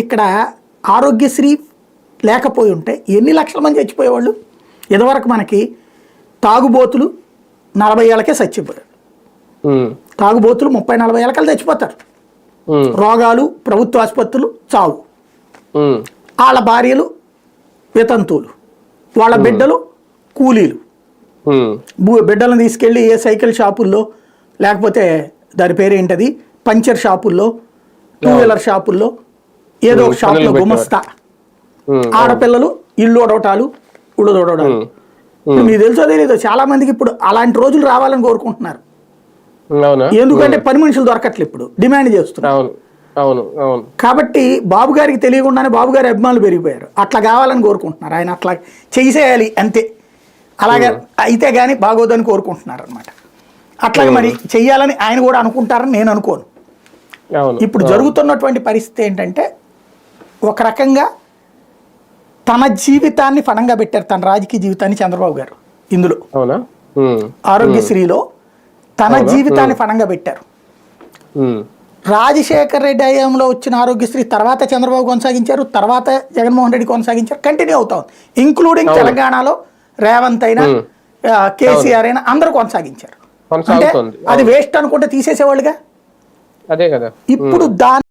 ఇక్కడ ఆరోగ్యశ్రీ లేకపోయి ఉంటే ఎన్ని లక్షల మంది చచ్చిపోయేవాళ్ళు. ఇదివరకు మనకి తాగుబోతులు 40 ఏళ్ళకే చచ్చిపోయారు. తాగుబోతులు 30-40 ఏళ్ళకల్లా చచ్చిపోతారు. రోగాలు, ప్రభుత్వ ఆసుపత్రులు, చావు. వాళ్ళ భార్యలు వితంతువులు, వాళ్ళ బిడ్డలు కూలీలు. బిడ్డలను తీసుకెళ్ళి ఏ సైకిల్ షాపుల్లో లేకపోతే దాని పేరేంటది పంచర్ షాపుల్లో, 2 వీలర్ షాపుల్లో, ఏదో ఒక షాపులో గుమస్తా. ఆడపిల్లలు ఇల్లు ఒడవటాలు, ఉళ్ళు తొడవడాలు. మీకు తెలుసో తెలీదు, చాలా మందికి ఇప్పుడు అలాంటి రోజులు రావాలని కోరుకుంటున్నారు. ఎందుకంటే పని మనుషులు దొరకట్లేదు, ఇప్పుడు డిమాండ్ చేస్తున్నారు. కాబట్టి బాబు గారికి తెలియకుండానే బాబు గారి అభిమానులు పెరిగిపోయారు. అట్లా కావాలని కోరుకుంటున్నారు. ఆయన అట్లా చేసేయాలి అంతే, అలాగే అయితే కానీ బాగోదని కోరుకుంటున్నారు అనమాట. అట్లాగే మరి చెయ్యాలని ఆయన కూడా అనుకుంటారని నేను అనుకోను. ఇప్పుడు జరుగుతున్నటువంటి పరిస్థితి ఏంటంటే ఒక రకంగా తన జీవితాన్ని ఫలంగా పెట్టారు, తన రాజకీయ జీవితాన్ని చంద్రబాబు గారు ఇందులో. ఆరోగ్యశ్రీలో తన జీవితాన్ని ఫలంగా పెట్టారు. రాజశేఖర్ రెడ్డి హయాంలో వచ్చిన ఆరోగ్యశ్రీ తర్వాత చంద్రబాబు కొనసాగించారు, తర్వాత జగన్మోహన్ రెడ్డి కొనసాగించారు, కంటిన్యూ అవుతా ఉంది. ఇంక్లూడింగ్ తెలంగాణలో రేవంత్ అయినా కేసీఆర్ అయినా అందరూ కొనసాగించారు. అంటే అది వేస్ట్ అనుకుంటే తీసేసేవాళ్ళుగా. అదే కదా. ఇప్పుడు దాని